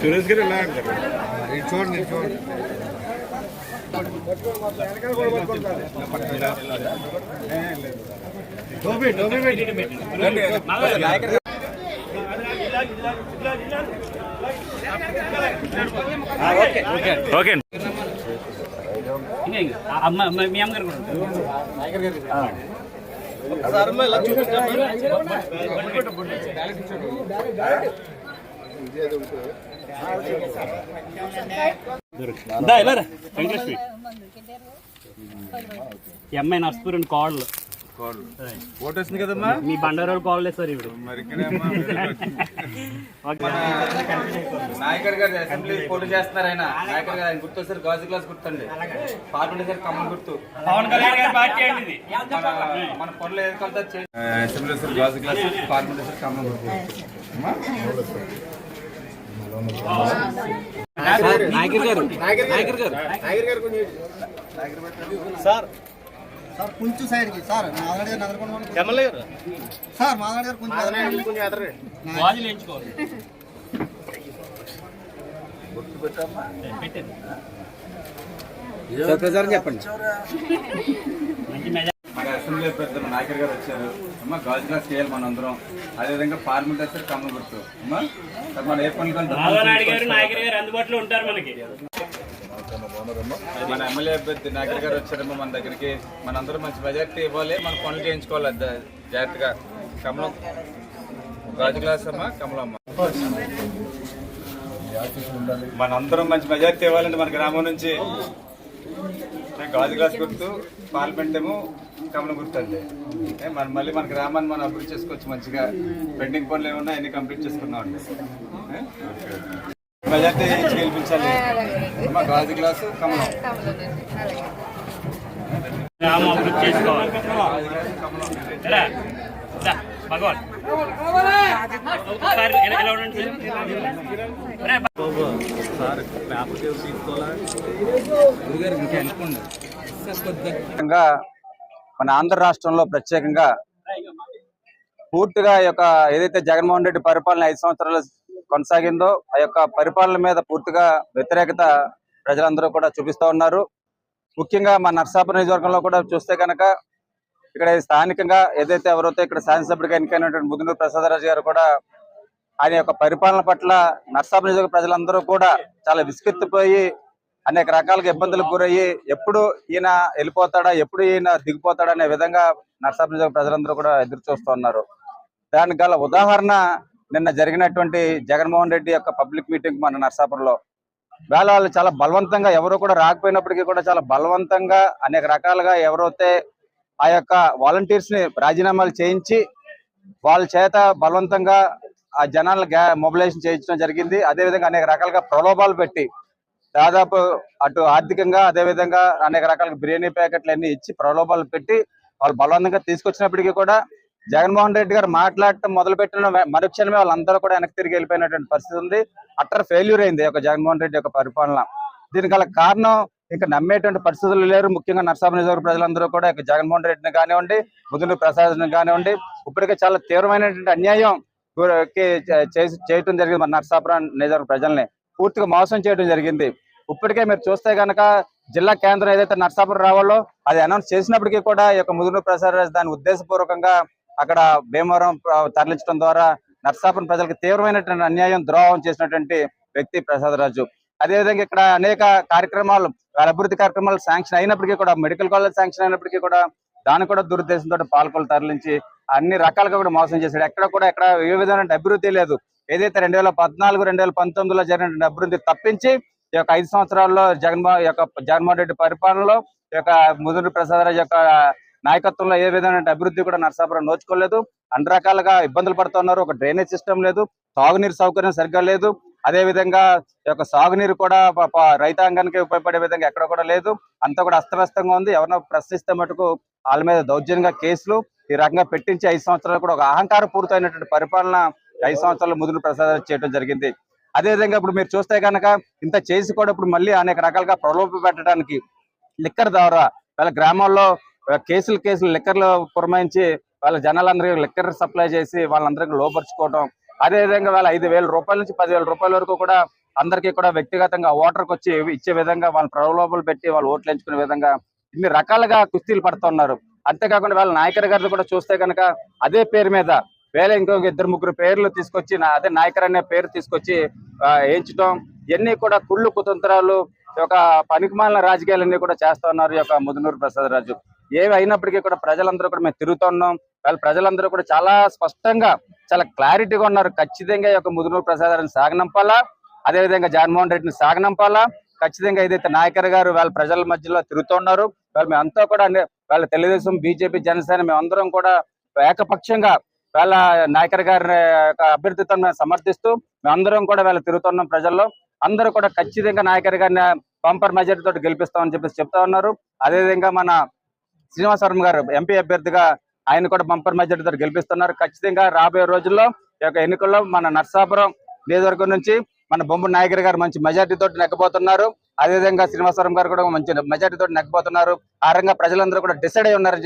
సురేష్ గారు ఎలా అంటారు? చూడండి చూడండి ఓకే మీ అమ్మగారు ఈ అమ్మాయి నర్సపూర్ కాళ్ళు ఓటు వస్తుంది కదమ్మా. మీ బండారాలు కాల్ సార్ ఇప్పుడు నాయకర్ గారు అసెంబ్లీ పోటీ చేస్తున్నారు. ఆయన నాయకర్ గారు ఆయన గుర్తు సార్ గాజు గ్లాస్ గుర్తండి. పార్లమెంట్ సార్ కమ్మన్ గుర్తు. పవన్ కళ్యాణ్ గారి పార్టీ అండి మన పనులు ఏది అసెంబ్లీ సార్ గాజు గ్లాస్, పార్లమెంట్ సార్ కమ్మన్ గుర్తు. నాయకర్ గారు సార్ సార్ కొంచెం సైడ్కి సార్ మాధవ్ గారు నగరకొండ సార్ మాధవ్ గారు కొంచెం గాజులు ఎంచుకోవాలి. చెప్పండి. మన అసెంబ్లీ అభ్యర్థులు నాయకర్ గారు వచ్చారు అమ్మా. గాజు గ్లాస్ చేయాలి మనందరం. అదేవిధంగా పార్లమెంట్ సార్ కమ్మన్ గుర్తు అమ్మా. మన ఏ పనులు నాయకర్ గారు అందుబాటులో ఉంటారు మనకి. మన ఎమ్మెల్యే అభ్యర్థి నాయకర్ గారు వచ్చారమ్మా మన దగ్గరికి. మనందరం మంచి మెజార్టీ ఇవ్వాలి, మన పనులు చేయించుకోవాలి జాగ్రత్తగా. కమలం గాజు గ్లాస్ అమ్మా, కమలమ్మ. మనందరం మంచి మెజార్టీ ఇవ్వాలండి మన గ్రామం నుంచి. గాజు గ్లాస్ గుర్తు, పార్లమెంట్ ఏమో కమలం గుర్తు అండి. మనం మళ్ళీ మన గ్రామాన్ని మనం అభివృద్ధి చేసుకోవచ్చు మంచిగా. పెండింగ్ పనులు ఏమన్నా అన్ని కంప్లీట్ చేసుకున్నాం అండి. మెజార్టీ ఇచ్చి గెలిపించాలి. గాజు గ్లాసు, కమలం. అభివృద్ధి చేసుకోవాలి. భగవాన్ మన ఆంధ్ర రాష్ట్రంలో ప్రత్యేకంగా పూర్తిగా ఈ యొక్క ఏదైతే జగన్మోహన్ రెడ్డి పరిపాలన 5 సంవత్సరాలు కొనసాగిందో ఆ యొక్క పరిపాలన మీద పూర్తిగా వ్యతిరేకత ప్రజలందరూ కూడా చూపిస్తూ ఉన్నారు. ముఖ్యంగా మన నర్సాపురం నియోజకవర్గంలో కూడా చూస్తే కనుక ఇక్కడ స్థానికంగా ఏదైతే ఎవరైతే ఇక్కడ శాసనసభ్యుడిగా ఎన్నికైనటువంటి ముదునూరు ప్రసాదరాజు గారు కూడా ఆయన యొక్క పరిపాలన పట్ల నర్సాపురం నియోజకవర్గ ప్రజలందరూ కూడా చాలా విసుగెత్తిపోయి అనేక రకాలుగా ఇబ్బందులకు గురయ్యి ఎప్పుడు ఈయన వెళ్ళిపోతాడా, ఎప్పుడు ఈయన దిగిపోతాడా అనే విధంగా నర్సాపురం నియోజకవర్గ ప్రజలందరూ కూడా ఎదురు చూస్తున్నారు. దానికి గల ఉదాహరణ నిన్న జరిగినటువంటి జగన్మోహన్ రెడ్డి యొక్క పబ్లిక్ మీటింగ్ మన నర్సాపురంలో. వాళ్ళు చాలా బలవంతంగా, ఎవరు కూడా రాకపోయినప్పటికీ కూడా చాలా బలవంతంగా అనేక రకాలుగా ఎవరైతే ఆ యొక్క వాలంటీర్స్ ని రాజీనామాలు చేయించి వాళ్ళ చేత బలవంతంగా ఆ జనాలను మొబిలైజేషన్ చేయించడం జరిగింది. అదేవిధంగా అనేక రకాలుగా ప్రలోభాలు పెట్టి దాదాపు అటు ఆర్థికంగా అదేవిధంగా అనేక రకాల బిర్యానీ ప్యాకెట్లు అన్ని ఇచ్చి ప్రలోభాలు పెట్టి వాళ్ళు బలవంతంగా తీసుకొచ్చినప్పటికీ కూడా జగన్మోహన్ రెడ్డి గారు మాట్లాడటం మొదలుపెట్టిన మరుక్షణమే వాళ్ళందరూ కూడా వెనక్కి తిరిగి వెళ్ళిపోయినటువంటి పరిస్థితి ఉంది. అట్టర్ ఫెయిల్యూర్ అయింది యొక్క జగన్మోహన్ రెడ్డి యొక్క పరిపాలన. దీనికి గల కారణం ఇంకా నమ్మేటువంటి పరిస్థితులు లేరు. ముఖ్యంగా నర్సాపురం నియోజకవర్గ ప్రజలందరూ కూడా ఇక జగన్మోహన్ రెడ్డిని కానివ్వండి, ముదునూరు ప్రసాద్ని కానివ్వండి, ఇప్పటికే చాలా తీవ్రమైనటువంటి అన్యాయం చేయటం జరిగింది. మన నర్సాపురం నియోజకవర్గ ప్రజల్ని పూర్తిగా మోసం చేయడం జరిగింది. ఇప్పటికే మీరు చూస్తే కనుక జిల్లా కేంద్రం ఏదైతే నర్సాపురం రావాలో అది అనౌన్స్ చేసినప్పటికీ కూడా ఈ యొక్క ముదునూరు ప్రసాదరాజు దాని ఉద్దేశపూర్వకంగా అక్కడ భీమవరం తరలించడం ద్వారా నర్సాపురం ప్రజలకు తీవ్రమైనటువంటి అన్యాయం, ద్రోహం చేసినటువంటి వ్యక్తి ప్రసాదరాజు. అదేవిధంగా ఇక్కడ అనేక కార్యక్రమాలు, అభివృద్ధి కార్యక్రమాలు శాంక్షన్ అయినప్పటికీ కూడా, మెడికల్ కాలేజ్ శాంక్షన్ అయినప్పటికీ కూడా దాన్ని కూడా దురుద్దేశంతో పాలకులు తరలించి అన్ని రకాలుగా కూడా మోసం చేశాడు. ఎక్కడ ఏ విధమైన అభివృద్ధి లేదు. ఏదైతే 2014, 2019లో జరిగినటువంటి అభివృద్ధి తప్పించి ఈ యొక్క 5 సంవత్సరాల్లో జగన్మోహన్ రెడ్డి పరిపాలనలో ఈ యొక్క ముదునూరు ప్రసాదరాజు యొక్క నాయకత్వంలో ఏ విధమైన అభివృద్ధి కూడా నరసాపురం నోచుకోలేదు. అన్ని రకాలుగా ఇబ్బందులు పడుతున్నారు. ఒక డ్రైనేజ్ సిస్టమ్ లేదు, తాగునీరు సౌకర్యం సరిగ్గా లేదు. అదే విధంగా ఈ యొక్క సాగునీరు కూడా రైతాంగానికి ఉపయోగపడే విధంగా ఎక్కడ కూడా లేదు. అంతా కూడా అస్తవ్యస్తంగా ఉంది. ఎవరైనా ప్రశ్నిస్తే మటుకు వాళ్ళ మీద దౌర్జన్యంగా కేసులు ఈ రకంగా పెట్టించి 5 సంవత్సరాలు కూడా ఒక అహంకార పూరితమైనటువంటి పరిపాలన 5 సంవత్సరాలు ముదునూరు ప్రసాద్ చేయడం జరిగింది. అదేవిధంగా ఇప్పుడు మీరు చూస్తే కనుక ఇంత చేసి కూడా ఇప్పుడు మళ్ళీ అనేక రకాలుగా ప్రలోభ పెట్టడానికి లిక్కర్ ద్వారా వాళ్ళ గ్రామాల్లో కేసులు లిక్కర్లు పురమాయించి వాళ్ళ జనాలందరికీ లిక్కర్ సప్లై చేసి వాళ్ళందరికీ లోపరుచుకోవడం. అదేవిధంగా వాళ్ళ 5,000 రూపాయల నుంచి 10,000 రూపాయల వరకు కూడా అందరికీ కూడా వ్యక్తిగతంగా ఓటర్కి వచ్చి ఇచ్చే విధంగా వాళ్ళ ప్రలోభాలు పెట్టి వాళ్ళు ఓట్లు ఎంచుకునే విధంగా ఇన్ని రకాలుగా కుస్తీలు పడుతున్నారు. అంతేకాకుండా వాళ్ళ నాయకర్ గారిని కూడా చూస్తే కనుక అదే పేరు మీద వేరే ఇంకొక 2-3 పేర్లు తీసుకొచ్చి అదే నాయకర్ అనే పేరు తీసుకొచ్చి వేయించడం, ఇవన్నీ కూడా కుళ్ళు కుతంత్రాలు, ఒక పనికిమాలిన రాజకీయాలన్నీ కూడా చేస్తా ఉన్నారు ఈ యొక్క ముదునూరు ప్రసాద్ రాజు. ఏవి అయినప్పటికీ కూడా ప్రజలందరూ కూడా మేము తిరుగుతున్నాం. వాళ్ళ ప్రజలందరూ కూడా చాలా స్పష్టంగా చాలా క్లారిటీగా ఉన్నారు. ఖచ్చితంగా ఈ యొక్క ముదునూరు ప్రసాద్ రాజుని సాగనంపాలా, అదేవిధంగా జగన్మోహన్ రెడ్డిని సాగనంపాలా. ఖచ్చితంగా ఏదైతే నాయకర్ గారు వాళ్ళ ప్రజల మధ్యలో తిరుగుతున్నారు, వాళ్ళు మేమంతా కూడా వాళ్ళ తెలుగుదేశం, బీజేపీ, జనసేన మేమందరం కూడా ఏకపక్షంగా వాళ్ళ నాయకర్ గారి అభ్యర్థిత్వం సమర్థిస్తూ మేమందరం కూడా వాళ్ళు తిరుగుతున్నాం. ప్రజల్లో అందరూ కూడా ఖచ్చితంగా నాయకర్ గారిని బంపర్ మెజారిటీ తోటి గెలిపిస్తామని చెప్పేసి చెప్తా ఉన్నారు. అదేవిధంగా మన శ్రీనివాసవరం గారు ఎంపీ అభ్యర్థిగా ఆయన కూడా బంపర్ మెజారిటీ తోటి గెలిపిస్తున్నారు. ఖచ్చితంగా రాబోయే రోజుల్లో ఈ యొక్క ఎన్నికల్లో మన నర్సాపురం నియోజకవర్గం నుంచి మన బొమ్మ నాయకర్ గారు మంచి మెజారిటీ తోటి నెగ్గబోతున్నారు. అదేవిధంగా శ్రీనివాసవరం గారు కూడా మంచి మెజారిటీ తోటి నెగ్గబోతున్నారు. ఆ రంగా ప్రజలందరూ కూడా డిసైడ్ అయి ఉన్నారు.